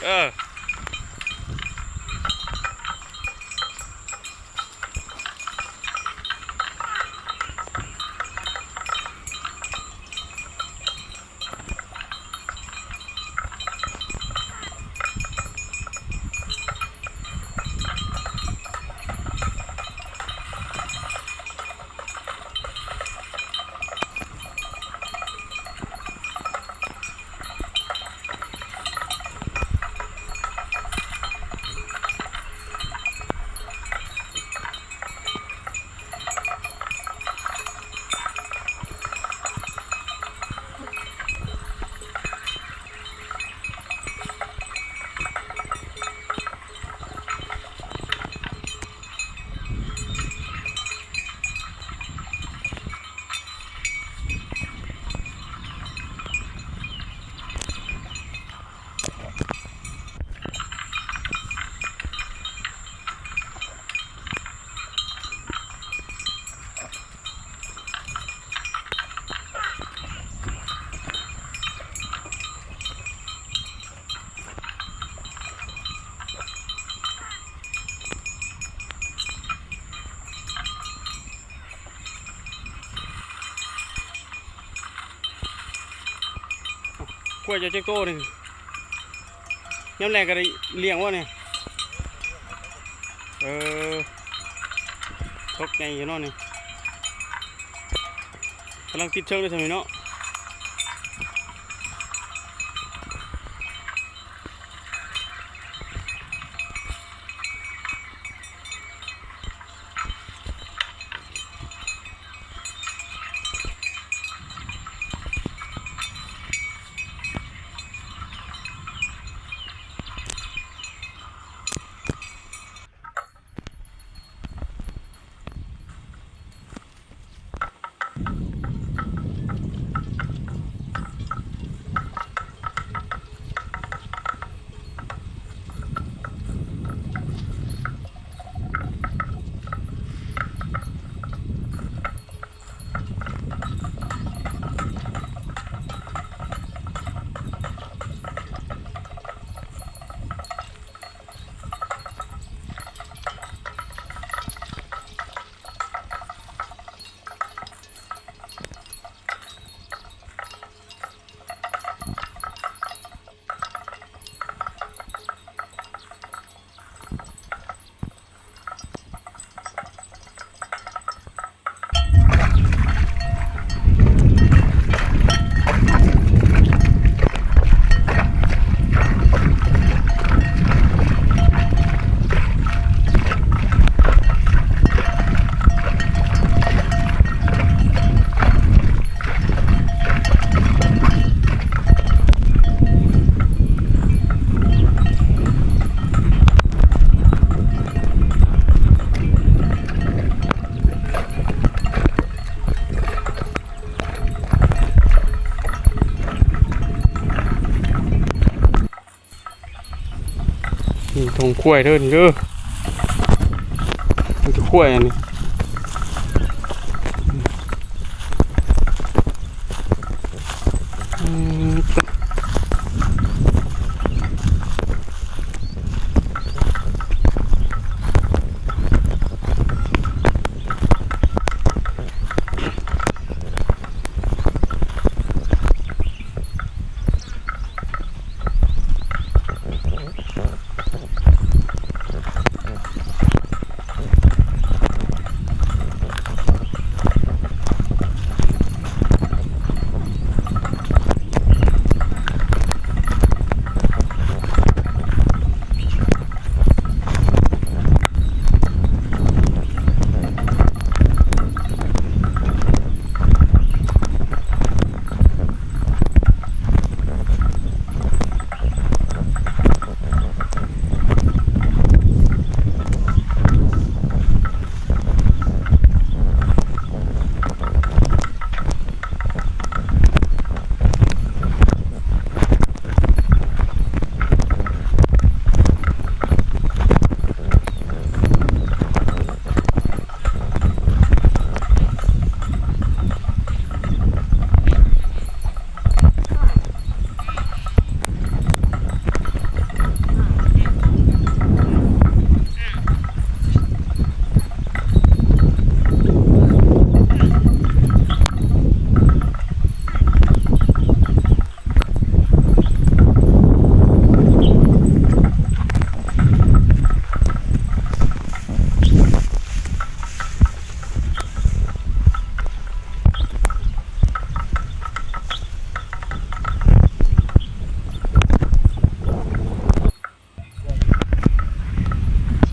เออกล้วยจะเจ๊กโตนี่ย้ำแรงก็ได้เลี้ยงวะเนี่ยตกไงอยู่เนาะนี่กำลังติดเชิงเลยใช่ไหมเนาะทงขั้วเด้อนี่เด้อมันจะขั้วอันนี้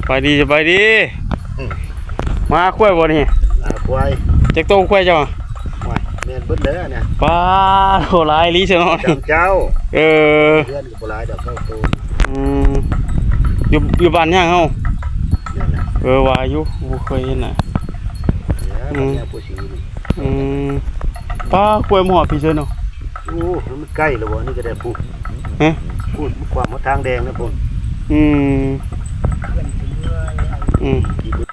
ไปดีสบายดีมาคุ้ยบ่นี่ ควาย จักโตคุ้ยเจ้า ควายแม่นเบิดเด้อเนี่ย ป้าโหหลายลีเสียเนาะ จำเจ้า เออ เพื่อนกับโบราณเดี๋ยวเข้าตูน อยู่บ้านย่างเฮา เนี่ยนะ ว่าอยู่บ่เคยเห็นน่ะ เนี่ยผู้ชีนี่ ป้าคุ้ยหมอพี่เจ้าเนาะ โอ้มันใกล้แล้ววะนี่ก็ได้พูด ฮะ พูดความว่าทางแดงนะพุ่น อืม กี่บุ